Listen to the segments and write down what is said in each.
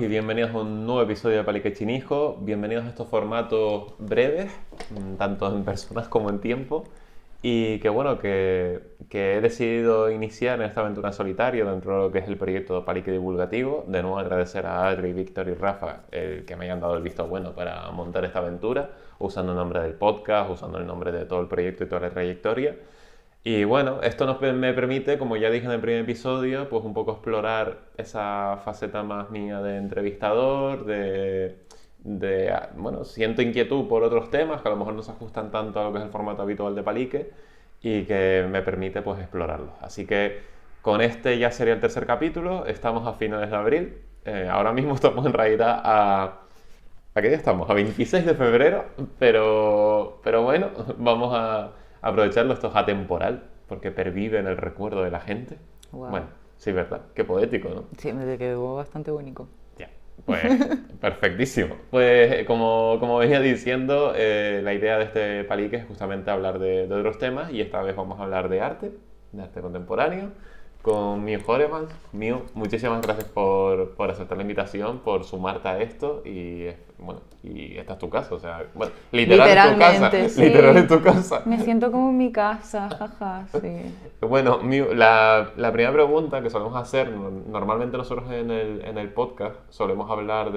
bienvenidos a un nuevo episodio de Palique Chinijo. Bienvenidos a estos formatos breves, tanto en personas como en tiempo. Y que bueno, que he decidido iniciar en esta aventura en solitario dentro de lo que es el proyecto Palique Divulgativo. De nuevo agradecer a Adri, Víctor y Rafa que me hayan dado el visto bueno para montar esta aventura, usando el nombre del podcast, usando el nombre de todo el proyecto y toda la trayectoria. Y bueno, esto me permite, como ya dije en el primer episodio, pues un poco explorar esa faceta más mía de entrevistador, bueno, siento inquietud por otros temas que a lo mejor no se ajustan tanto a lo que es el formato habitual de Palique y que me permite pues explorarlos. Así que con este ya sería el tercer capítulo, estamos a finales de abril, ahora mismo estamos en realidad ¿a qué día estamos? A 26 de febrero, pero bueno, vamos a aprovecharlo, esto es atemporal, porque pervive en el recuerdo de la gente. Wow. Bueno, sí, ¿verdad? Qué poético, ¿no? Sí, me quedó bastante bonito. Ya, pues perfectísimo. Pues como venía diciendo, la idea de este palique es justamente hablar de otros temas y esta vez vamos a hablar de arte contemporáneo, con Miu Horemans. Miu, muchísimas gracias por aceptar la invitación, por sumarte a esto y bueno, y esta es tu casa, o sea, bueno, literal es tu casa, sí. literal es tu casa. Me siento como en mi casa, jaja, sí. Bueno, Miu, la primera pregunta que solemos hacer, normalmente nosotros en el podcast solemos hablar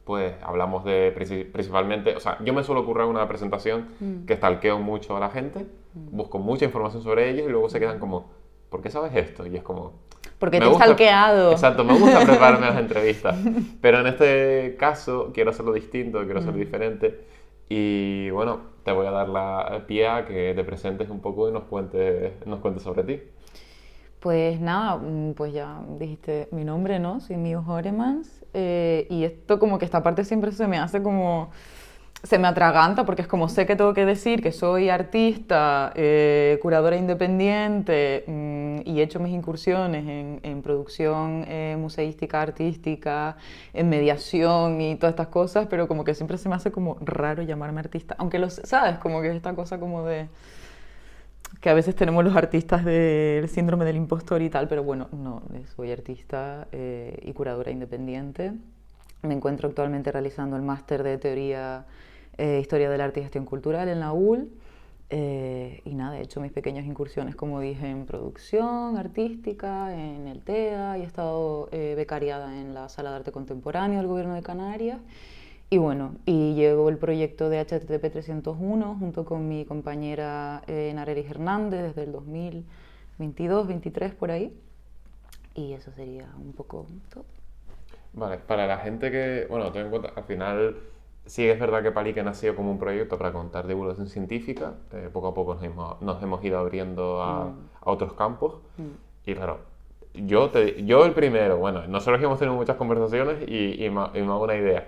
pues hablamos principalmente, o sea, yo me suelo ocurrir una presentación que stalkeo mucho a la gente, busco mucha información sobre ellos y luego se quedan como, ¿por qué sabes esto? Y es como... Porque te he stalkeado. Exacto, me gusta prepararme las entrevistas, pero en este caso quiero hacerlo distinto, quiero hacerlo diferente y bueno, te voy a dar la pie a que te presentes un poco y nos cuentes sobre ti. Pues nada, pues ya dijiste mi nombre, ¿no? Soy Miu Horemans y esto como que esta parte siempre se me hace como... Se me atraganta porque es como sé que tengo que decir que soy artista, curadora independiente y he hecho mis incursiones en producción museística, artística, en mediación y todas estas cosas, pero como que siempre se me hace como raro llamarme artista, aunque ¿sabes? Como que esta cosa como de... que a veces tenemos los artistas del síndrome del impostor y tal, pero bueno, no, soy artista y curadora independiente. Me encuentro actualmente realizando el máster de teoría Historia del Arte y Gestión Cultural en la UL y nada, he hecho mis pequeñas incursiones, como dije, en producción artística, en el TEA y he estado becariada en la Sala de Arte Contemporáneo del Gobierno de Canarias y bueno, y llevo el proyecto de HTTP 301 junto con mi compañera Nareris Hernández desde el 2022, 23 por ahí y eso sería un poco todo. Vale, para la gente que, bueno, ten en cuenta, al final sí es verdad que Palique nació como un proyecto para contar divulgación científica, poco a poco nos hemos ido abriendo a otros campos y claro, yo el primero, bueno, nosotros hemos tenido muchas conversaciones y me hago una idea,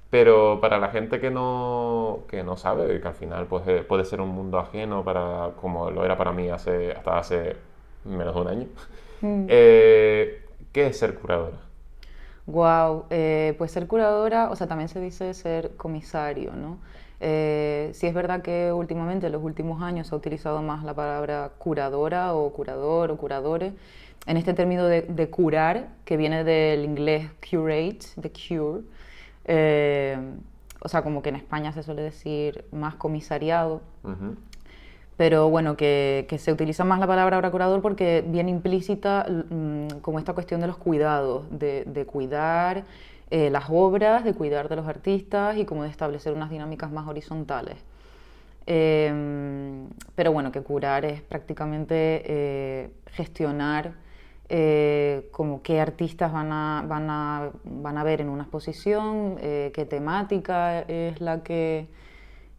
pero para la gente que no sabe, que al final pues, puede ser un mundo ajeno como lo era para mí hasta hace menos de un año, ¿qué es ser curadora? Wow, pues ser curadora, o sea, también se dice ser comisario, ¿no? Sí es verdad que últimamente, en los últimos años, se ha utilizado más la palabra curadora o curador o curadores, en este término de curar, que viene del inglés curate, de cure, o sea, como que en España se suele decir más comisariado. Pero bueno, que se utiliza más la palabra ahora curador porque viene implícita como esta cuestión de los cuidados, de cuidar las obras, de cuidar de los artistas y como de establecer unas dinámicas más horizontales. Pero bueno, que curar es prácticamente gestionar como qué artistas van a ver en una exposición, qué temática es la que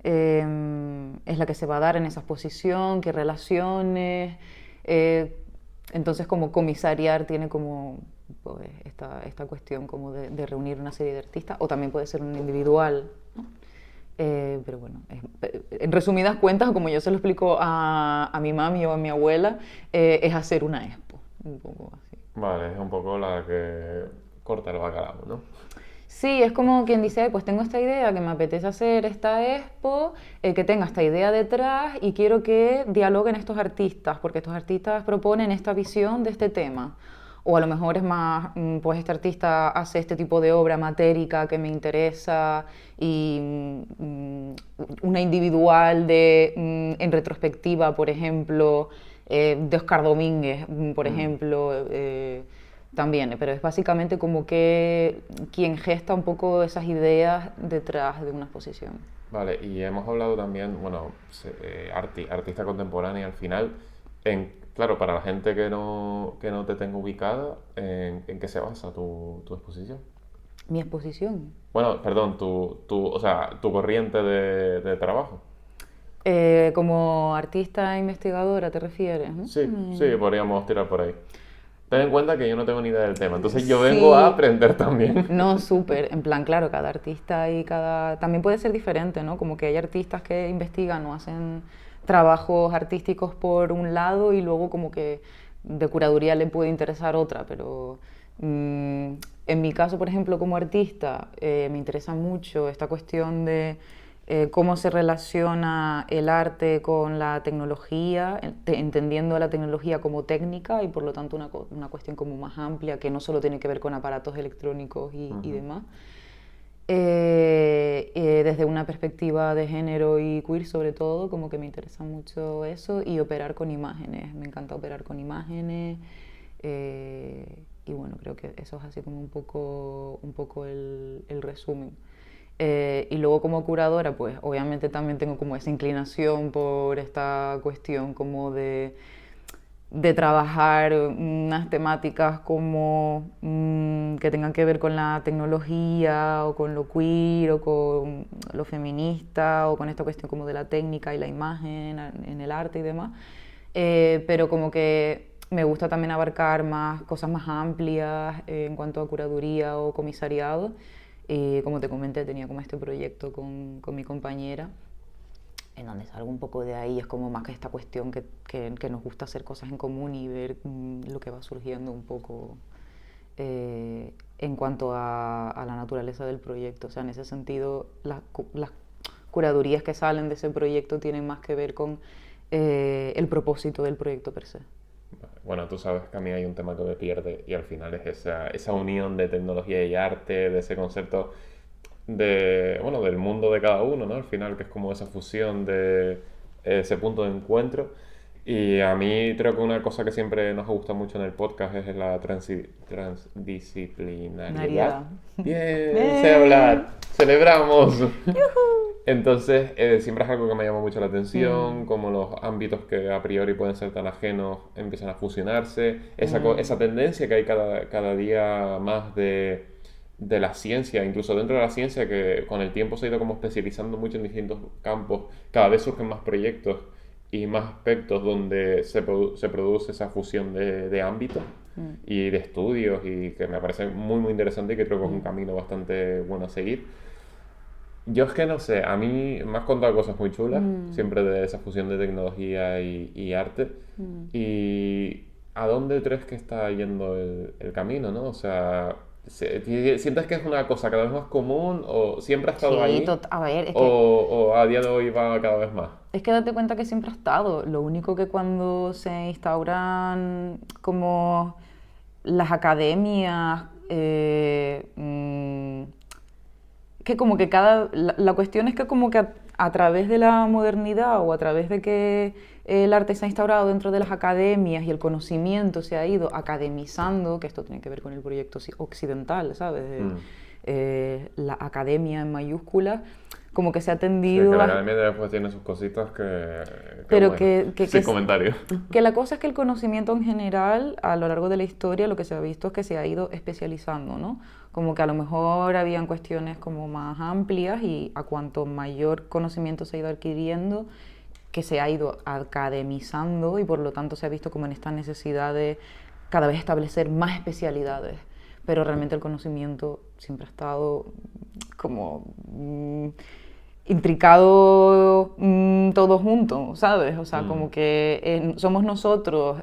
se va a dar en esa exposición, qué relaciones. Entonces, como comisariar tiene como pues, esta cuestión como de reunir una serie de artistas, o también puede ser un individual, ¿no? Pero bueno, en resumidas cuentas, como yo se lo explico a mi mami o a mi abuela, es hacer una expo, un poco así. Vale, es un poco la que corta el bacalao, ¿no? Sí, es como quien dice, pues tengo esta idea que me apetece hacer esta expo, que tenga esta idea detrás y quiero que dialoguen estos artistas, porque estos artistas proponen esta visión de este tema. o a lo mejor es más, pues este artista hace este tipo de obra matérica que me interesa y una individual en retrospectiva, por ejemplo, de Oscar Domínguez, por ejemplo, también, pero es básicamente como que quien gesta un poco esas ideas detrás de una exposición. Vale, y hemos hablado también, bueno, artista contemporánea al final, claro, para la gente que no te tenga ubicada, ¿en qué se basa tu exposición? Mi exposición. Bueno, perdón, o sea, tu corriente de trabajo. Como artista investigadora, ¿te refieres? Sí, sí, podríamos tirar por ahí. Ten en cuenta que yo no tengo ni idea del tema, entonces yo Sí. vengo a aprender también. No, súper. En plan, claro, cada artista y cada... También puede ser diferente, ¿no? Como que hay artistas que investigan o hacen trabajos artísticos por un lado y luego como que de curaduría le puede interesar otra, pero en mi caso, por ejemplo, como artista, me interesa mucho esta cuestión de cómo se relaciona el arte con la tecnología, entendiendo la tecnología como técnica y por lo tanto una cuestión como más amplia que no solo tiene que ver con aparatos electrónicos y demás. Desde una perspectiva de género y queer sobre todo, como que me interesa mucho eso y operar con imágenes, me encanta operar con imágenes y bueno, creo que eso es así como un poco el resumen. Y luego como curadora, pues obviamente también tengo como esa inclinación por esta cuestión como de trabajar unas temáticas como que tengan que ver con la tecnología o con lo queer o con lo feminista o con esta cuestión como de la técnica y la imagen en el arte y demás. Pero como que me gusta también abarcar más cosas más amplias en cuanto a curaduría o comisariado. Y como te comenté, tenía como este proyecto con mi compañera, en donde salgo un poco de ahí, es como más que esta cuestión que nos gusta hacer cosas en común y ver lo que va surgiendo un poco en cuanto a la naturaleza del proyecto. O sea, en ese sentido, las curadurías que salen de ese proyecto tienen más que ver con el propósito del proyecto per se. Bueno, tú sabes que a mí hay un tema que me pierde y al final es esa unión de tecnología y arte, de ese concepto bueno, del mundo de cada uno, ¿no? Al final, que es como esa fusión de ese punto de encuentro. Y a mí creo que una cosa que siempre nos gusta mucho en el podcast es la transdisciplinariedad. Bien, sé hablar, celebramos. Entonces, siempre es algo que me llama mucho la atención, como los ámbitos que a priori pueden ser tan ajenos empiezan a fusionarse, esa tendencia que hay cada día más de la ciencia, incluso dentro de la ciencia, que con el tiempo se ha ido como especializando mucho en distintos campos, cada vez surgen más proyectos y más aspectos donde se produce esa fusión de ámbitos y de estudios y que me parece muy muy interesante y que creo que es un camino bastante bueno a seguir. Yo es que no sé, a mí me has contado cosas muy chulas, siempre de esa fusión de tecnología y arte. ¿Y a dónde crees que está yendo el camino, no? O sea, ¿sientes que es una cosa cada vez más común o siempre ha estado Sí, ahí? a ver, es que O a día de hoy va cada vez más? es que date cuenta que siempre ha estado. Lo único que cuando se instauran como las academias, que como que la cuestión es que como que a través de la modernidad o a través de que el arte se ha instaurado dentro de las academias y el conocimiento se ha ido academizando, que esto tiene que ver con el proyecto occidental, ¿sabes? La academia en mayúsculas, como que se ha Sí, tendido que la a... academia después tiene sus cositas Pero bueno, sin que comentario. que la cosa es que el conocimiento en general, a lo largo de la historia, lo que se ha visto es que se ha ido especializando, ¿no? Como que a lo mejor habían cuestiones como más amplias y a cuanto mayor conocimiento se ha ido adquiriendo, que se ha ido academizando y por lo tanto se ha visto como en esta necesidad de cada vez establecer más especialidades. Pero realmente el conocimiento siempre ha estado como intricado todo junto, ¿sabes? O sea, como que somos nosotros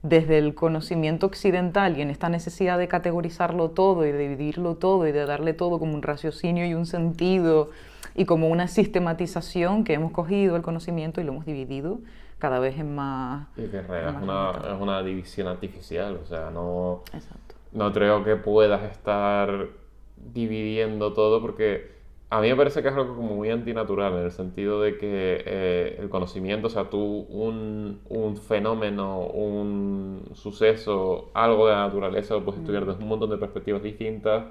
desde el conocimiento occidental y en esta necesidad de categorizarlo todo y de dividirlo todo y de darle todo como un raciocinio y un sentido y como una sistematización que hemos cogido el conocimiento y lo hemos dividido cada vez en más... Y que en realidad en más es una división artificial, o sea, no, Exacto. no creo que puedas estar dividiendo todo porque a mí me parece que es algo como muy antinatural en el sentido de que el conocimiento, o sea, tú un fenómeno, un suceso, algo de la naturaleza lo puedes estudiar desde un montón de perspectivas distintas,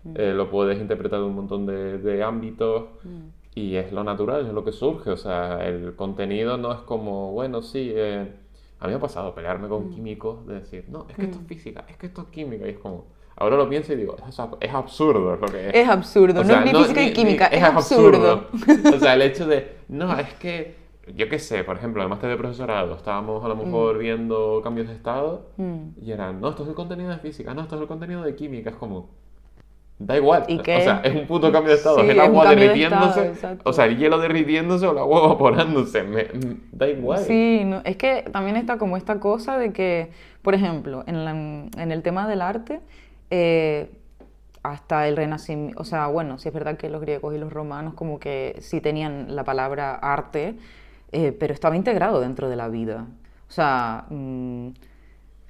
lo puedes interpretar de un montón de ámbitos y es lo natural, es lo que surge, o sea, el contenido no es como, bueno, sí, a mí me ha pasado pelearme con químicos de decir, no, es que esto es física, es que esto es química, y es como, ahora lo pienso y digo, es absurdo es lo que es. Es absurdo, O no sea, es ni física ni química, es absurdo. absurdo. O sea, el hecho de, no, es que, yo qué sé, por ejemplo, en el máster de profesorado, estábamos a lo mejor viendo cambios de estado y eran, no, esto es el contenido de física, no, esto es el contenido de química, es como, da igual, ¿Y o qué? sea, es un puto cambio de estado, Sí, es el es un agua cambio de estado, derritiéndose, exacto. o sea, el hielo derritiéndose o el agua evaporándose, da igual. Sí, no, es que también está como esta cosa de que, por ejemplo, en el tema del arte, eh, hasta el Renacimiento, o sea, bueno, sí es verdad que los griegos y los romanos como que sí tenían la palabra arte, pero estaba integrado dentro de la vida. O sea,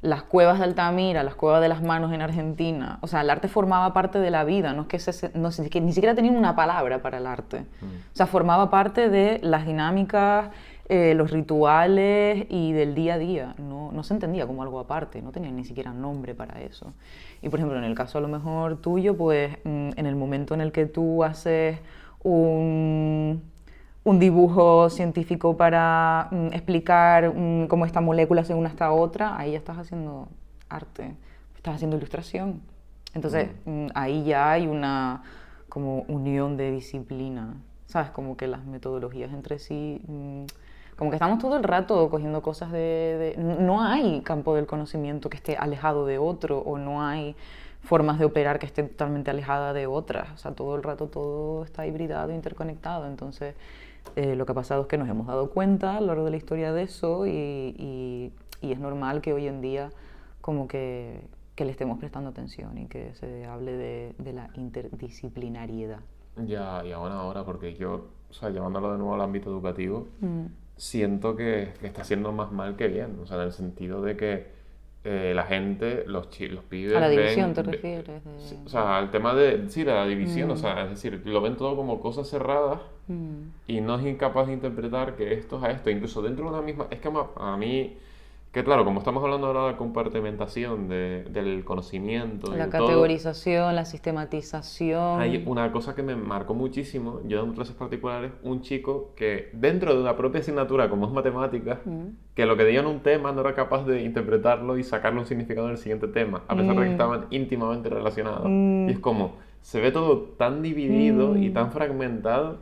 las cuevas de Altamira, las cuevas de las manos en Argentina, o sea, el arte formaba parte de la vida, no es que, que ni siquiera tenían una palabra para el arte. O sea, formaba parte de las dinámicas, los rituales y del día a día. No se entendía como algo aparte, no tenía ni siquiera nombre para eso. Y por ejemplo, en el caso a lo mejor tuyo, pues en el momento en el que tú haces un dibujo científico para explicar cómo esta molécula se une hasta otra, ahí ya estás haciendo arte, estás haciendo ilustración. Entonces, ahí ya hay una como unión de disciplina, ¿sabes? Como que las metodologías entre sí, como que estamos todo el rato cogiendo cosas no hay campo del conocimiento que esté alejado de otro o no hay formas de operar que estén totalmente alejadas de otras. O sea, todo el rato todo está hibridado, interconectado. Entonces, lo que ha pasado es que nos hemos dado cuenta a lo largo de la historia de eso y es normal que hoy en día como que le estemos prestando atención y que se hable de la interdisciplinariedad. Ya, y aún ahora, porque yo, o sea, llevándolo de nuevo al ámbito educativo, siento que está haciendo más mal que bien, o sea, en el sentido de que la gente, los pibes A la división ven, te refieres. o sea, al tema de, sí, de la división, o sea, es decir, lo ven todo como cosas cerradas y no es incapaz de interpretar que esto es a esto, incluso dentro de una misma, es que a mí, que claro, como estamos hablando ahora de la compartimentación del conocimiento La y todo, categorización, la hay sistematización. una cosa que me marcó muchísimo, yo dando clases particulares, un chico que dentro de una propia asignatura como es matemáticas, que lo que dio en un tema no era capaz de interpretarlo y sacarle un significado en el siguiente tema, a pesar de que estaban íntimamente relacionados. Y es como, se ve todo tan dividido y tan fragmentado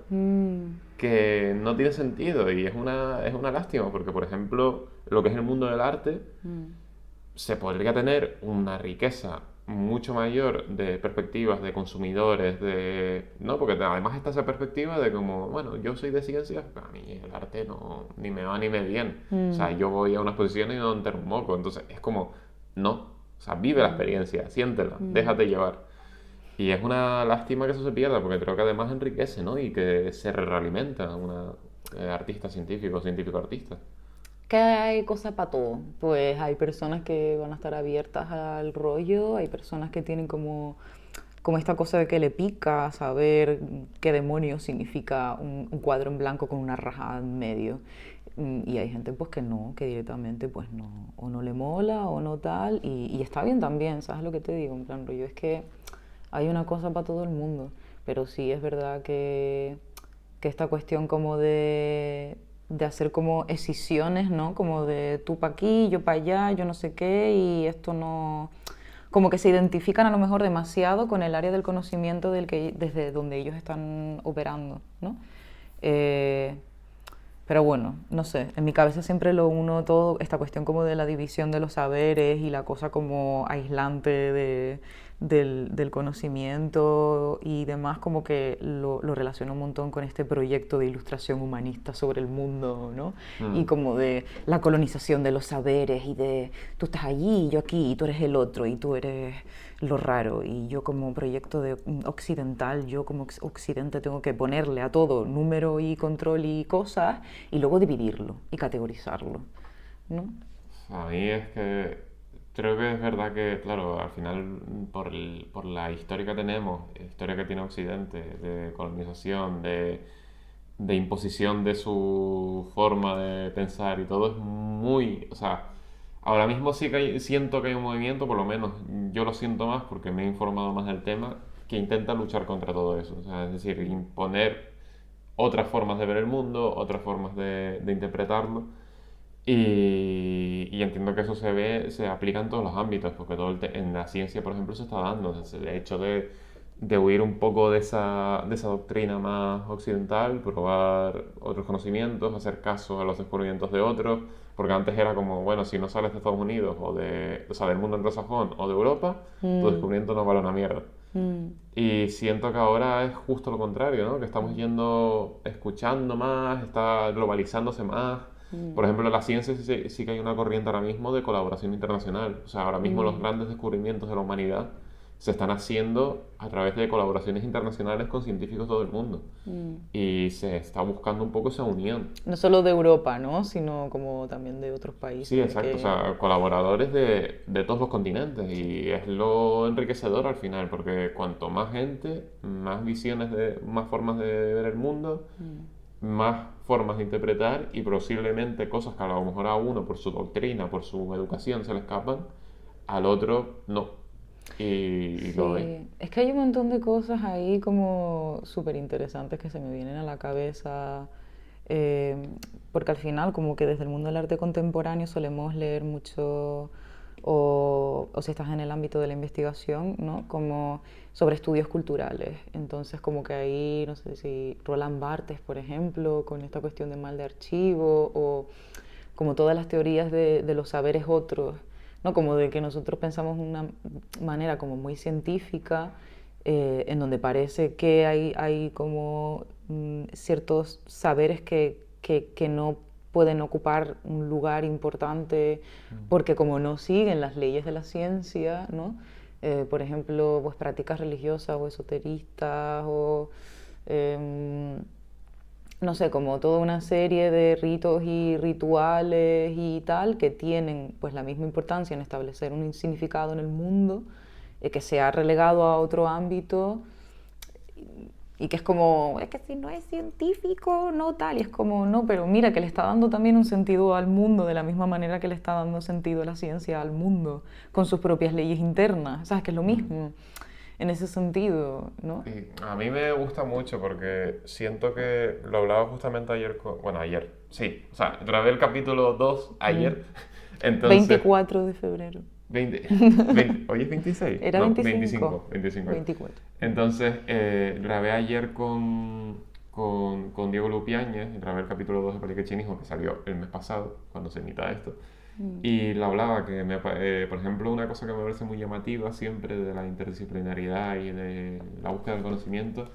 que no tiene sentido y es una lástima porque, por ejemplo, lo que es el mundo del arte, se podría tener una riqueza mucho mayor de perspectivas de consumidores, ¿no? Porque además está esa perspectiva de como, bueno, yo soy de ciencias, pero a mí el arte no, ni me va ni me viene. O sea, yo voy a una exposición y no entero un moco. Entonces es como, no. O sea, vive la experiencia, siéntela, déjate llevar. Y es una lástima que eso se pierda, porque creo que además enriquece, ¿no? Y que se realimenta una artista científico, científico artista. Que hay cosas para todo. Pues hay personas que van a estar abiertas al rollo, hay personas que tienen como esta cosa de que le pica saber qué demonios significa un cuadro en blanco con una raja en medio. Y hay gente pues que no, que directamente pues no, o no le mola o no tal, y está bien también, ¿sabes lo que te digo? En plan rollo, es que hay una cosa para todo el mundo, pero sí es verdad que esta cuestión como de hacer como escisiones, ¿no? Como de tú para aquí, yo para allá, yo no sé qué, y esto no... Como que se identifican a lo mejor demasiado con el área del conocimiento desde donde ellos están operando, ¿no? Pero bueno, no sé, en mi cabeza siempre lo uno todo, esta cuestión como de la división de los saberes y la cosa como aislante del conocimiento y demás, como que lo relaciono un montón con este proyecto de ilustración humanista sobre el mundo, ¿no? Y como de la colonización de los saberes y de tú estás allí y yo aquí y tú eres el otro y tú eres lo raro y yo como proyecto de occidental, yo como occidente tengo que ponerle a todo número y control y cosas y luego dividirlo y categorizarlo, ¿no? A mí es que creo que es verdad que, claro, al final por la historia que tenemos, historia que tiene Occidente, de colonización, de imposición de su forma de pensar y todo es muy, o sea, ahora mismo sí que siento que hay un movimiento, por lo menos yo lo siento más porque me he informado más del tema, que intenta luchar contra todo eso, o sea, es decir, imponer otras formas de ver el mundo, otras formas de interpretarlo. Y entiendo que eso se aplica en todos los ámbitos, porque en la ciencia, por ejemplo, se está dando. O sea, el hecho de huir un poco de esa doctrina más occidental, probar otros conocimientos, hacer caso a los descubrimientos de otros, porque antes era como, bueno, si no sales de Estados Unidos o sea, del mundo anglosajón o de Europa, tu descubrimiento no vale una mierda. Y siento que ahora es justo lo contrario, ¿no? Que estamos escuchando más, está globalizándose más. Por ejemplo, en la ciencia sí que hay una corriente ahora mismo de colaboración internacional. O sea, ahora mismo los grandes descubrimientos de la humanidad se están haciendo a través de colaboraciones internacionales con científicos de todo el mundo. Y se está buscando un poco esa unión. No solo de Europa, ¿no? Sino como también de otros países. Sí, exacto. O sea, colaboradores de todos los continentes. Y es lo enriquecedor al final, porque cuanto más gente, más visiones, más formas de ver el mundo, más formas de interpretar y posiblemente cosas que a lo mejor a uno por su doctrina, por su educación se le escapan, al otro no. Y lo ve. Sí, es que hay un montón de cosas ahí como súper interesantes que se me vienen a la cabeza, eh, porque al final como que desde el mundo del arte contemporáneo solemos leer mucho, o si estás en el ámbito de la investigación, ¿no? Como sobre estudios culturales. Entonces como que ahí, no sé si Roland Barthes, por ejemplo, con esta cuestión de mal de archivo, o como todas las teorías de los saberes otros, ¿no? Como de que nosotros pensamos de una manera como muy científica, en donde parece que hay como ciertos saberes que no pueden ocupar un lugar importante porque como no siguen las leyes de la ciencia, ¿no? Por ejemplo, pues prácticas religiosas o esoteristas o no sé, como toda una serie de ritos y rituales y tal que tienen pues la misma importancia en establecer un significado en el mundo, que se ha relegado a otro ámbito y que es como, es que si no es científico, no tal, y es como, no, pero mira que le está dando también un sentido al mundo de la misma manera que le está dando sentido la ciencia al mundo, con sus propias leyes internas, ¿sabes? Que es lo mismo en ese sentido, ¿no? Y a mí me gusta mucho porque siento que lo hablaba justamente ayer bueno, ayer, sí, o sea, grabé el capítulo 2 ayer, entonces... 24 de febrero. 20, ¿hoy es 26? Era No, 25. 25. 24. Entonces, grabé ayer con Diego Lupiáñez, grabé el capítulo 2 de Palique Chinijo, que salió el mes pasado, cuando se emita esto. Y le hablaba que, por ejemplo, una cosa que me parece muy llamativa siempre de la interdisciplinariedad y de la búsqueda del conocimiento,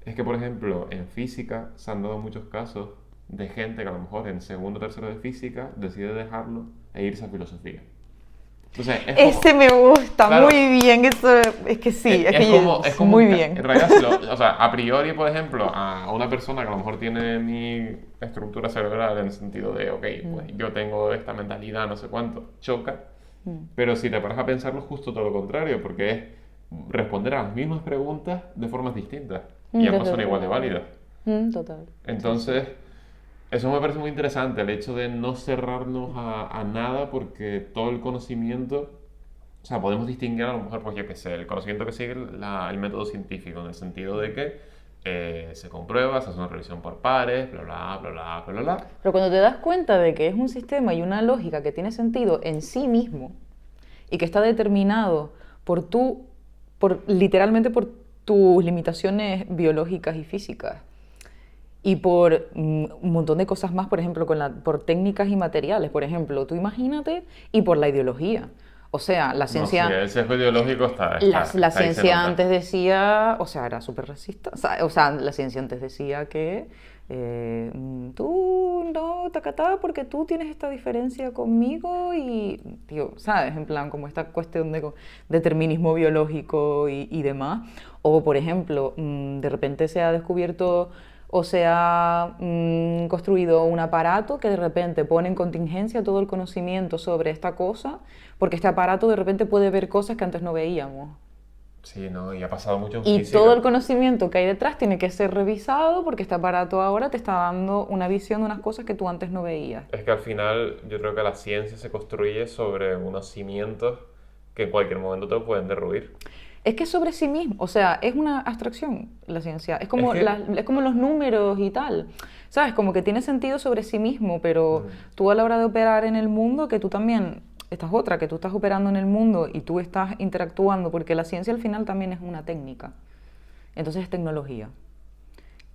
es que, por ejemplo, en física se han dado muchos casos de gente que a lo mejor en segundo o tercero de física decide dejarlo e irse a filosofía. Entonces, Ese me gusta, claro, muy bien, eso es que sí, es como muy bien. En realidad, o sea, a priori, por ejemplo, a una persona que a lo mejor tiene mi estructura cerebral en el sentido de, ok, pues yo tengo esta mentalidad, no sé cuánto, choca, pero si te paras a pensarlo, justo todo lo contrario, porque es responder a las mismas preguntas de formas distintas y ambas son igual de válidas. Total. Entonces, eso me parece muy interesante, el hecho de no cerrarnos a nada porque todo el conocimiento, o sea, podemos distinguir a lo mejor, pues yo qué sé, el conocimiento que sigue el método científico, en el sentido de que se comprueba, se hace una revisión por pares, bla, bla, bla, bla, bla, bla. Pero cuando te das cuenta de que es un sistema y una lógica que tiene sentido en sí mismo y que está determinado literalmente por tus limitaciones biológicas y físicas, y por un montón de cosas más, por ejemplo, por técnicas y materiales, por ejemplo, tú imagínate, y por la ideología. O sea, la No, sí, ciencia, el sesgo ideológico la está ahí, se ciencia nota. antes decía, o sea, era súper racista. O sea, la ciencia antes decía que tú no, tacatá, porque tú tienes esta diferencia conmigo y, tío, ¿sabes? En plan, como esta cuestión de determinismo biológico y demás. O, por ejemplo, de repente se ha descubierto o se ha construido un aparato que de repente pone en contingencia todo el conocimiento sobre esta cosa, porque este aparato de repente puede ver cosas que antes no veíamos. Sí, no, y ha pasado mucho en Y todo física. el conocimiento que hay detrás tiene que ser revisado porque este aparato ahora te está dando una visión de unas cosas que tú antes no veías. Es que al final yo creo que la ciencia se construye sobre unos cimientos que en cualquier momento te lo pueden derruir. Es que es sobre sí mismo, o sea, es una abstracción la ciencia, es Es como, que... es como los números y tal, ¿sabes? Como que tiene sentido sobre sí mismo, pero tú a la hora de operar en el mundo, que tú también, esta es otra, que tú estás operando en el mundo y tú estás interactuando, porque la ciencia al final también es una técnica, entonces es tecnología.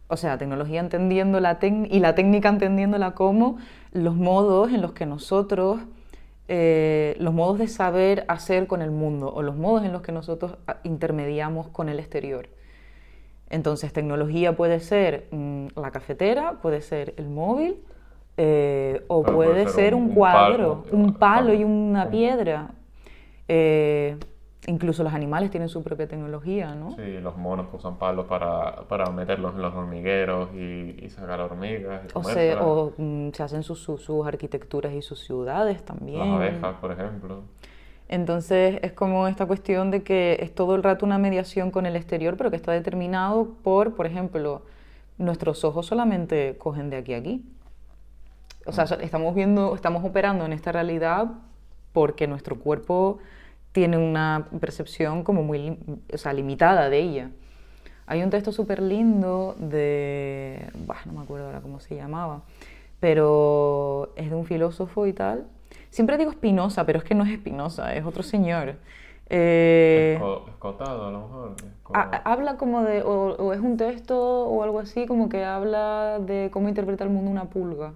O sea, tecnología entendiendo y la técnica entendiéndola como los modos en los que nosotros, los modos de saber hacer con el mundo o los modos en los que nosotros intermediamos con el exterior. Entonces, tecnología puede ser la cafetera, puede ser el móvil, o Pero puede puede ser ser un un palo, cuadro, un palo y también. una piedra. Eh, Incluso los animales tienen su propia tecnología, ¿no? Sí, los monos que usan palos para meterlos en los hormigueros y sacar hormigas y comérselas. Se hacen sus arquitecturas y sus ciudades Las también. abejas, por ejemplo. Entonces es como esta cuestión de que es todo el rato una mediación con el exterior, pero que está determinado por ejemplo, nuestros ojos solamente cogen de aquí a aquí. O sea, estamos operando en esta realidad porque nuestro cuerpo tiene una percepción como o sea, limitada de ella. Hay un texto súper lindo de, bah, no me acuerdo ahora cómo se llamaba, pero es de un filósofo y tal. Siempre digo Spinoza, pero es que no es Spinoza, es otro señor. Eh, Escotado, a lo mejor. Habla como de, o es un texto o algo así, como que habla de cómo interpreta el mundo una pulga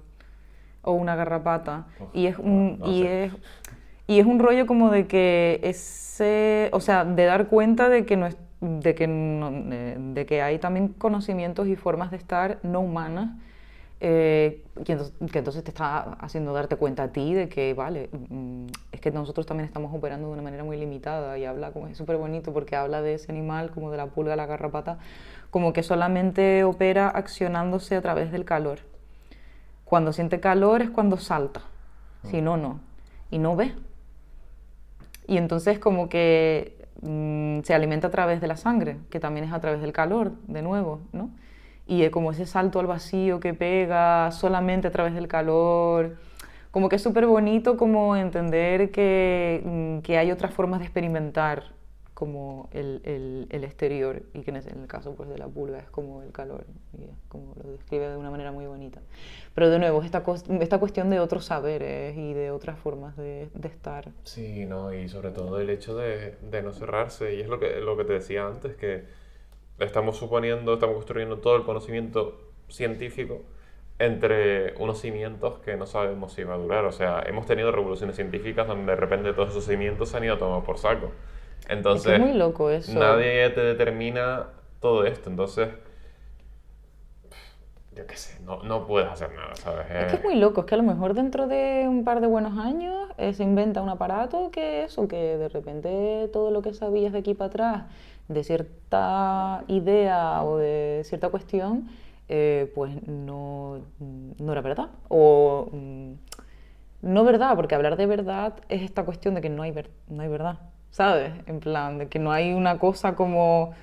o una garrapata. Uf, Y es no, un, no sé. y es un rollo como de que o sea, de dar cuenta de que, no es, de que, de que hay también conocimientos y formas de estar no humanas, que entonces te está haciendo darte cuenta a ti de que, vale, es que nosotros también estamos operando de una manera muy limitada y habla, como es súper bonito porque habla de ese animal, como de la pulga, la garrapata, como que solamente opera accionándose a través del calor. Cuando siente calor es cuando salta, si no, no. Y no ve. Y entonces como que se alimenta a través de la sangre, que también es a través del calor, de nuevo, ¿no? Y como ese salto al vacío que pega solamente a través del calor, como que es súper bonito como entender que hay otras formas de experimentar como el exterior y que en el caso pues de la pulga es como el calor y es como lo describe de una manera muy bonita. Pero de nuevo, esta cuestión de otros saberes y de otras formas de estar. Sí, no, y sobre todo el hecho de no cerrarse, y es lo que te decía antes, que estamos suponiendo, estamos construyendo todo el conocimiento científico entre unos cimientos que no sabemos si va a durar. O sea, hemos tenido revoluciones científicas donde de repente todos esos cimientos se han ido a tomar por saco. Es que es Entonces, muy loco eso. nadie te determina todo esto. Entonces, yo qué sé, no puedes hacer nada, ¿sabes? Es que es muy loco, es que a lo mejor dentro de un par de buenos años se inventa un aparato que eso, que de repente todo lo que sabías de aquí para atrás, de cierta idea o de cierta cuestión, pues no era verdad. O no verdad, porque hablar de verdad es esta cuestión de que no hay verdad, ¿sabes? En plan, de que no hay una cosa como...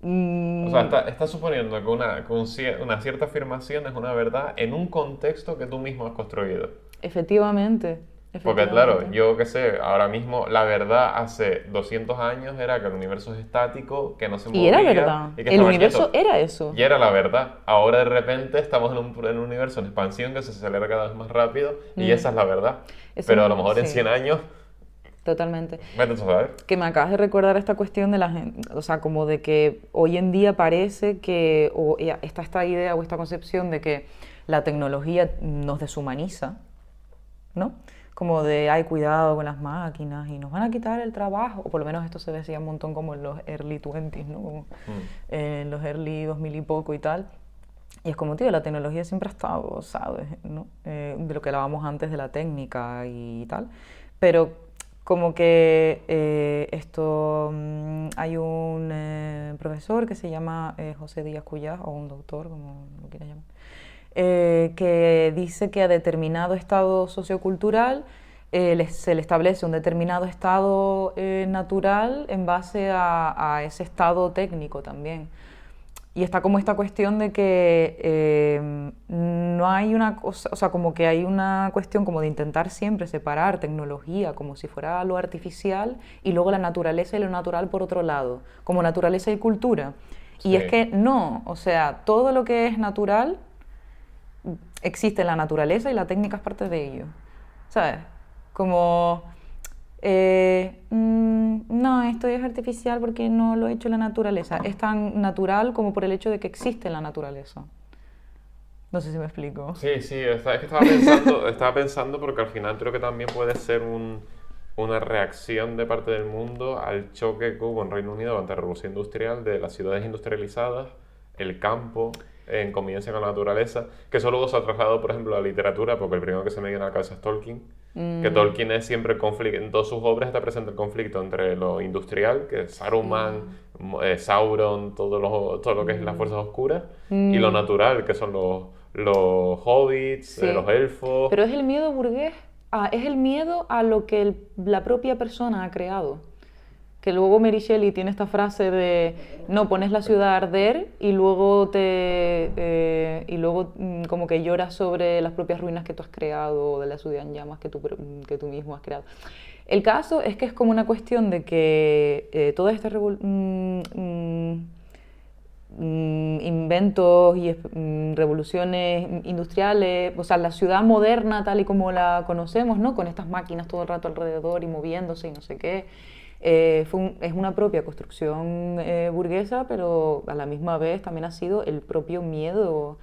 O sea, mm, está suponiendo que una cierta afirmación es una verdad en un contexto que tú mismo has construido. efectivamente, Porque claro, efectivamente. yo qué sé, ahora mismo la verdad hace 200 años era que el universo es estático, que no se Y era movía verdad. y que El estaba universo quieto. era eso. Y era la verdad. Ahora de repente estamos en un universo en expansión que se acelera cada vez más rápido y Mm. esa es la verdad. Eso Pero a lo mejor en sí, 100 años, totalmente. vete tú a saber. Que me acabas de recordar esta cuestión de la gente, o sea, como de que hoy en día parece que, o ya está esta idea o esta concepción de que la tecnología nos deshumaniza, ¿no? como de, ay, cuidado con las máquinas y nos van a quitar el trabajo, o por lo menos esto se decía un montón como en los early 20s, ¿no? Como en los early 2000 y poco y tal. Y es como, tío, la tecnología siempre ha estado, ¿sabes? ¿No? De lo que hablábamos antes de la técnica y tal. Pero como que hay un profesor que se llama José Díaz Cuyás, o un doctor, como lo quieras llamar, que dice que a determinado estado sociocultural se le establece un determinado estado natural en base a ese estado técnico también. Y está como esta cuestión de que no hay una cosa, o sea, como que hay una cuestión como de intentar siempre separar tecnología como si fuera lo artificial y luego la naturaleza y lo natural por otro lado, como naturaleza y cultura. Sí. Y es que no, o sea, todo lo que es natural existe en la naturaleza y la técnica es parte de ello, ¿sabes? Como, no, esto es artificial porque no lo ha hecho la naturaleza. Es tan natural como por el hecho de que existe en la naturaleza. No sé si me explico. Sí, sí, es que estaba pensando porque al final creo que también puede ser una reacción de parte del mundo al choque que hubo en Reino Unido durante la Revolución Industrial de las ciudades industrializadas, el campo en convivencia con la naturaleza, que eso luego se ha trasladado, por ejemplo, a la literatura, porque el primero que se me viene a la cabeza es Tolkien, que Tolkien es siempre el conflicto, en todas sus obras está presente el conflicto entre lo industrial, que es Saruman, Sauron, todo lo que es las fuerzas oscuras, y lo natural, que son los hobbits, Sí. los elfos. Pero es el miedo burgués, es el miedo a lo que la propia persona ha creado. Que luego Mary Shelley tiene esta frase de, no, pones la ciudad a arder y luego como que lloras sobre las propias ruinas que tú has creado, o de la ciudad en llamas que tú mismo has creado. El caso es que es como una cuestión de que todas estas inventos y revoluciones industriales, o sea, la ciudad moderna tal y como la conocemos, ¿no? Con estas máquinas todo el rato alrededor y moviéndose y no sé qué, es una propia construcción burguesa, pero a la misma vez también ha sido el propio miedo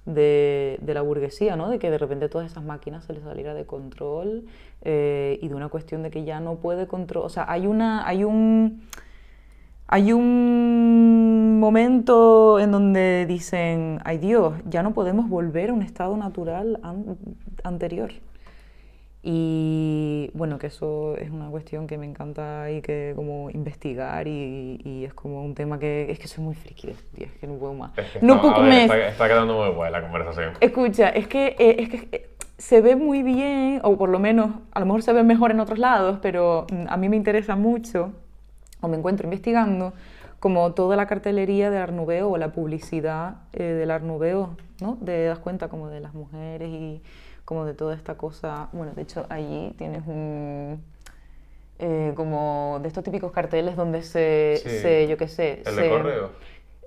de la burguesía, ¿no? De que de repente todas esas máquinas se les saliera de control y de una cuestión de que ya no puede controlar, o sea, hay un momento en donde dicen, ay Dios, ya no podemos volver a un estado natural anterior. Y bueno, que eso es una cuestión que me encanta y que como investigar y es como un tema que es que soy muy friki de esto, tío, es que no puedo más. Es que No puedo comer. está quedando muy buena la conversación. Escucha, es que se ve muy bien, o por lo menos, a lo mejor se ve mejor en otros lados, pero a mí me interesa mucho, o me encuentro investigando, como toda la cartelería del Art Nouveau o la publicidad del Art Nouveau, ¿no? Te das cuenta como de las mujeres y como de toda esta cosa. Bueno, de hecho, allí tienes como de estos típicos carteles donde Sí. yo qué sé, ¿El de correo?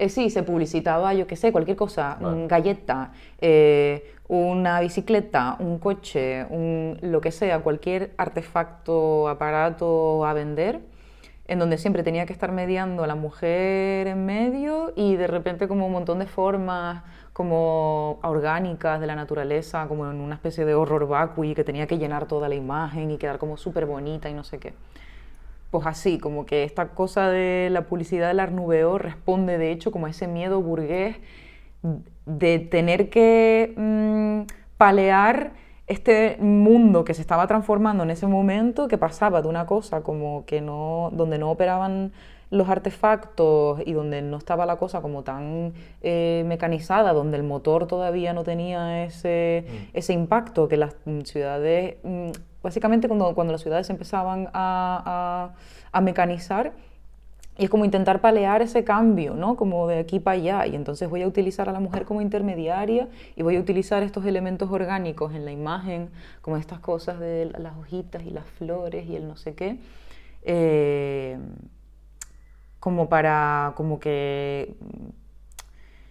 sí, se publicitaba, yo qué sé, cualquier cosa, Vale. galleta, una bicicleta, un coche, lo que sea, cualquier artefacto, aparato a vender, en donde siempre tenía que estar mediando a la mujer en medio y de repente como un montón de formas como orgánicas de la naturaleza, como en una especie de horror vacui que tenía que llenar toda la imagen y quedar como súper bonita y no sé qué. Pues así, como que esta cosa de la publicidad del Art Nouveau responde de hecho como a ese miedo burgués de tener que palear este mundo que se estaba transformando en ese momento, que pasaba de una cosa como que no, donde no operaban los artefactos y donde no estaba la cosa como tan mecanizada, donde el motor todavía no tenía ese impacto, que las ciudades, básicamente cuando las ciudades empezaban a mecanizar, y es como intentar palear ese cambio, ¿no? Como de aquí para allá. Y entonces voy a utilizar a la mujer como intermediaria y voy a utilizar estos elementos orgánicos en la imagen, como estas cosas de las hojitas y las flores y el no sé qué, como para, como que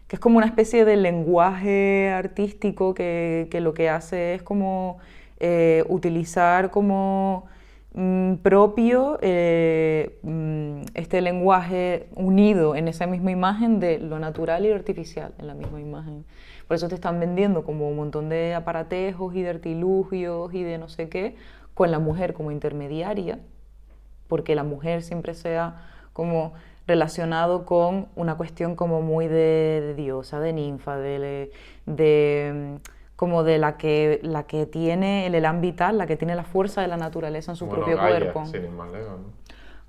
es como una especie de lenguaje artístico que lo que hace es como utilizar como propio este lenguaje unido en esa misma imagen de lo natural y lo artificial en la misma imagen. Por eso te están vendiendo como un montón de aparatejos y de artilugios y de no sé qué, con la mujer como intermediaria, porque la mujer siempre sea como relacionado con una cuestión como muy de diosa, de ninfa, como de la que tiene el elan vital, la que tiene la fuerza de la naturaleza en su Bueno, propio Gaia, cuerpo. sin ir más lejos, ¿no?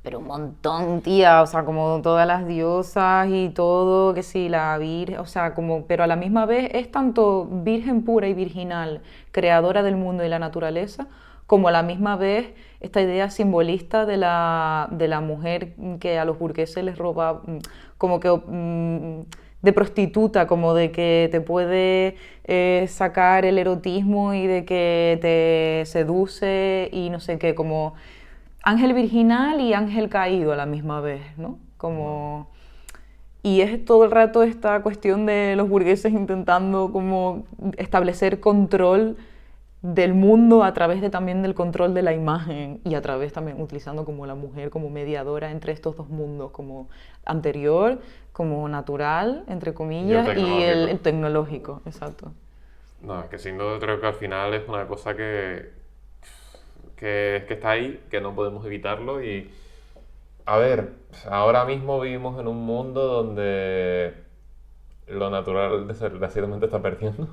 Pero un montón, tía, o sea, como todas las diosas y todo, que sí, la virgen, o sea, como, pero a la misma vez es tanto virgen pura y virginal, creadora del mundo y la naturaleza, como a la misma vez esta idea simbolista de la mujer que a los burgueses les roba, como que de prostituta, como de que te puede sacar el erotismo y de que te seduce y no sé qué, como ángel virginal y ángel caído a la misma vez, ¿no? Como... Y es todo el rato esta cuestión de los burgueses intentando como establecer control del mundo a través de, también del control de la imagen y a través también utilizando como la mujer como mediadora entre estos dos mundos, como anterior, como natural, entre comillas, y el tecnológico, exacto. No, es que sin duda creo que al final es una cosa que está ahí, que no podemos evitarlo y... A ver, ahora mismo vivimos en un mundo donde lo natural desgraciadamente está perdiendo,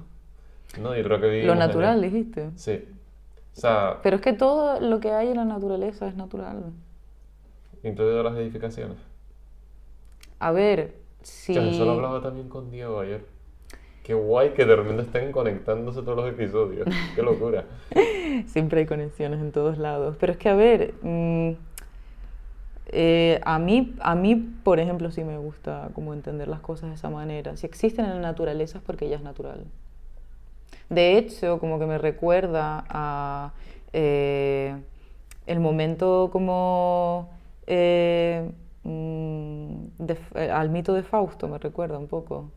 ¿no? Y creo que Lo vivimos en natural, dijiste. Sí. O sea, Pero es que todo lo que hay en la naturaleza es natural. incluido las edificaciones. A ver, Chas, eso lo si... hablaba también con Diego ayer. Qué guay que de repente estén conectándose todos los episodios. Qué locura. Siempre hay conexiones en todos lados. Pero es que, a ver, a mí, por ejemplo, sí me gusta como entender las cosas de esa manera. Si existen en la naturaleza es porque ya es natural. De hecho, como que me recuerda a el momento como al mito de Fausto, me recuerda un poco.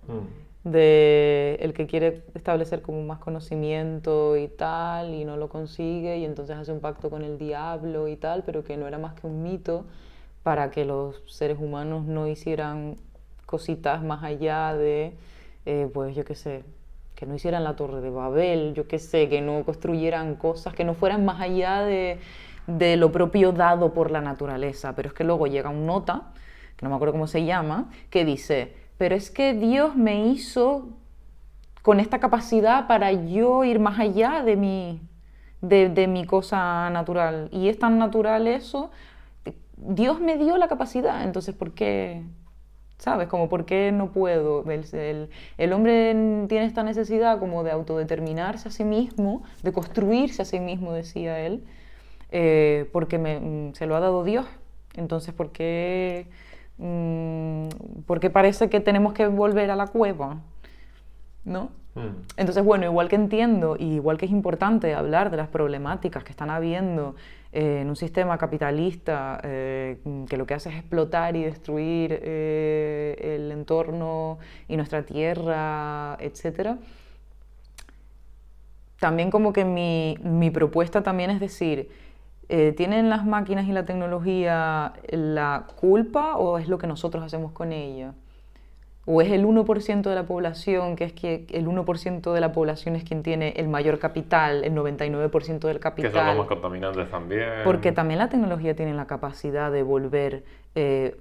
De el que quiere establecer como más conocimiento y tal, y no lo consigue, y entonces hace un pacto con el diablo y tal, pero que no era más que un mito para que los seres humanos no hicieran cositas más allá de, pues yo qué sé, que no hicieran la Torre de Babel, yo qué sé, que no construyeran cosas, que no fueran más allá de lo propio dado por la naturaleza. Pero es que luego llega un nota, que no me acuerdo cómo se llama, que dice, pero es que Dios me hizo con esta capacidad para yo ir más allá de mi cosa natural. Y es tan natural eso, Dios me dio la capacidad, entonces ¿por qué? ¿Sabes? Como por qué no puedo. El hombre tiene esta necesidad como de autodeterminarse a sí mismo, de construirse a sí mismo, decía él, porque se lo ha dado Dios. Entonces, ¿por qué parece que tenemos que volver a la cueva? ¿No? Entonces, bueno, igual que entiendo, y igual que es importante hablar de las problemáticas que están habiendo en un sistema capitalista que lo que hace es explotar y destruir el entorno y nuestra tierra, etcétera. También como que mi propuesta también es decir, ¿tienen las máquinas y la tecnología la culpa o es lo que nosotros hacemos con ella? ¿O es el 1% de la población, que es que el 1% de la población es quien tiene el mayor capital, el 99% del capital? Que son los más contaminantes también. Porque también la tecnología tiene la capacidad de volver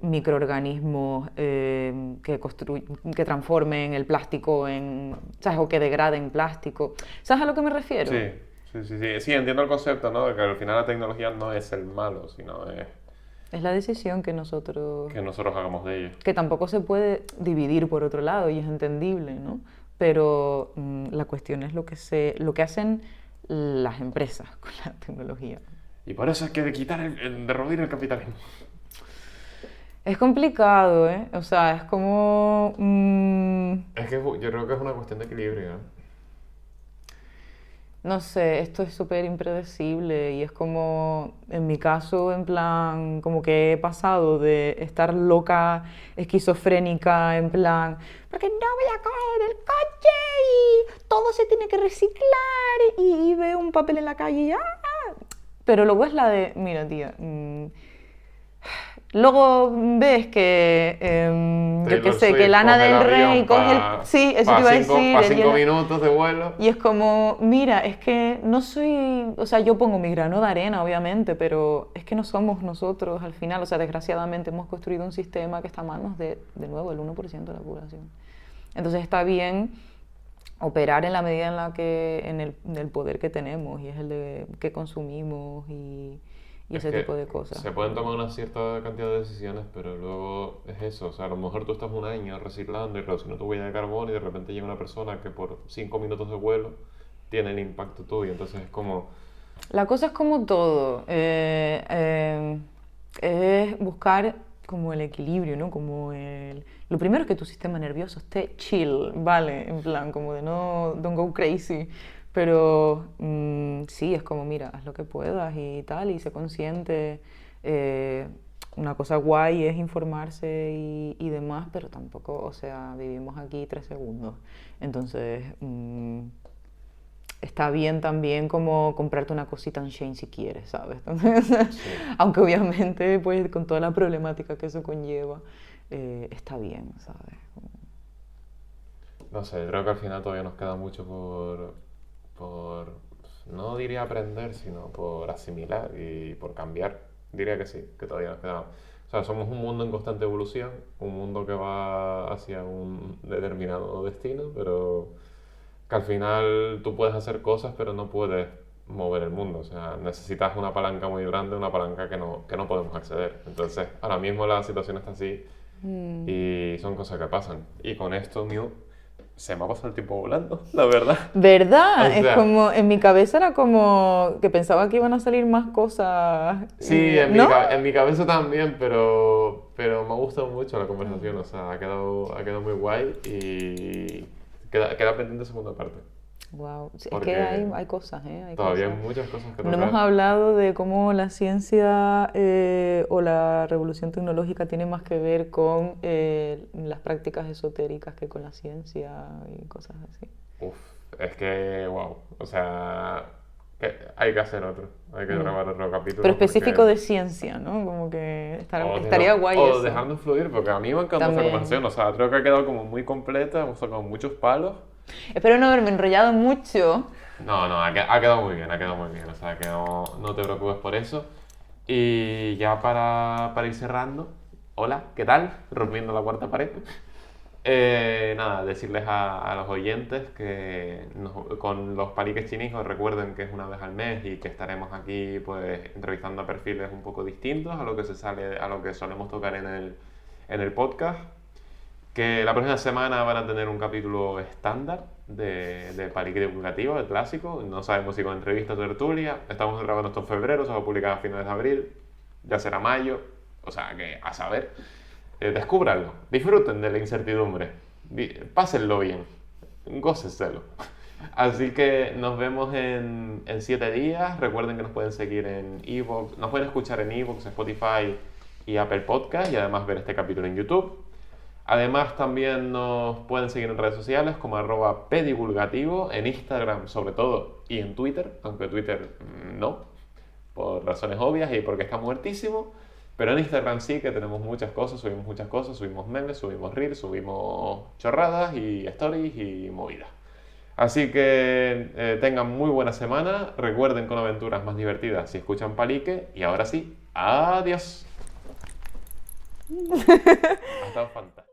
microorganismos que transformen el plástico en, ¿sabes? O que degraden plástico. ¿Sabes a lo que me refiero? Sí, entiendo el concepto, ¿no? De que al final la tecnología no es el malo, sino Es la decisión que nosotros hagamos de ella. Que tampoco se puede dividir por otro lado y es entendible, ¿no? Pero la cuestión es lo que hacen las empresas con la tecnología. Y por eso hay que derruir el capitalismo. Es complicado, ¿eh? O sea, es como... Es que yo creo que es una cuestión de equilibrio, ¿no? No sé, esto es súper impredecible y es como, en mi caso, en plan, como que he pasado de estar loca, esquizofrénica, en plan, porque no voy a coger el coche y todo se tiene que reciclar y veo un papel en la calle y pero luego es la de, mira, tía, luego ves que, yo qué Taylor sé, que Swift Lana coge el del Rey avión coge el... Sí, eso te iba a decir. para el 5 llena- minutos de vuelo. Y es como, mira, es que no soy, o sea, yo pongo mi grano de arena, obviamente, pero es que no somos nosotros al final, o sea, desgraciadamente hemos construido un sistema que está a manos de nuevo, el 1% de la población. Entonces está bien operar en la medida en la que, en el poder que tenemos, y es el de que consumimos y Es ese que tipo de cosas. se pueden tomar una cierta cantidad de decisiones, pero luego es eso. O sea, a lo mejor tú estás un año reciclando y reduciendo tu huella de carbono y de repente llega una persona que por 5 minutos de vuelo tiene el impacto tuyo. Entonces es como, La cosa es como todo, es buscar como el equilibrio, ¿no? Como el... Lo primero es que tu sistema nervioso esté chill, ¿vale? En plan, como de no, don't go crazy. Pero sí, es como, mira, haz lo que puedas y tal, y sé consciente. eh, una cosa guay es informarse y demás, pero tampoco, o sea, vivimos aquí 3 segundos. Entonces, está bien también como comprarte una cosita en Shein si quieres, ¿sabes? Entonces, sí. aunque obviamente, pues con toda la problemática que eso conlleva, está bien, ¿sabes? No sé, creo que al final todavía nos queda mucho no diría aprender, sino por asimilar y por cambiar. Diría que sí, que todavía nos queda. O sea, somos un mundo en constante evolución, un mundo que va hacia un determinado destino, pero que al final tú puedes hacer cosas, pero no puedes mover el mundo. O sea, necesitas una palanca muy grande, una palanca que no podemos acceder. Entonces, ahora mismo la situación está así y son cosas que pasan. Y con esto, Mew, se me ha pasado el tiempo volando, la verdad. ¿Verdad? O Es sea, como, en mi cabeza era como que pensaba que iban a salir más cosas. sí, ¿No? en mi cabeza también, pero me ha gustado mucho la conversación. O sea, ha quedado muy guay y queda pendiente segunda parte. Wow, es que Porque hay cosas, ¿eh? Hay todavía hay cosas. muchas cosas que No hemos tocar. hablado de cómo la ciencia o la revolución tecnológica tiene más que ver con las prácticas esotéricas que con la ciencia y cosas así. Uf, es que, wow. O sea, hay que hacer otro. Hay que Mm. grabar otro capítulo Pero específico porque... de ciencia, ¿no? Como que O, estaría guay o eso. dejarnos fluir, porque a mí me encanta esta También. conversación. O sea, creo que ha quedado como muy completa, hemos sacado muchos palos. Espero no haberme enrollado mucho. No, no, ha quedado muy bien, ha quedado muy bien. O sea, que no te preocupes por eso. Y ya para ir cerrando, hola, ¿qué tal? Rompiendo la cuarta pared. Nada, decirles a los oyentes que con los paliques chinijos recuerden que es una vez al mes y que estaremos aquí pues entrevistando a perfiles un poco distintos a lo que a lo que solemos tocar en el podcast. Que la próxima semana van a tener un capítulo estándar de Palique Divulgativo, el clásico. No sabemos si con entrevistas o tertulia. Estamos grabando esto en febrero, se va a publicar a finales de abril. Ya será mayo. O sea que a saber. Descúbranlo. Disfruten de la incertidumbre. Pásenlo bien. Gócenselo. Así que nos vemos en 7 días. Recuerden que nos pueden seguir en iVoox, nos pueden escuchar en iVoox, Spotify y Apple Podcast y además ver este capítulo en YouTube. Además también nos pueden seguir en redes sociales como @pedivulgativo, en Instagram sobre todo y en Twitter, aunque Twitter no, por razones obvias y porque está muertísimo. Pero en Instagram sí que tenemos muchas cosas, subimos memes, subimos reels, subimos chorradas y stories y movidas. Así que tengan muy buena semana, recuerden con aventuras más divertidas si escuchan Palique y ahora sí, adiós. Ha estado fantástico.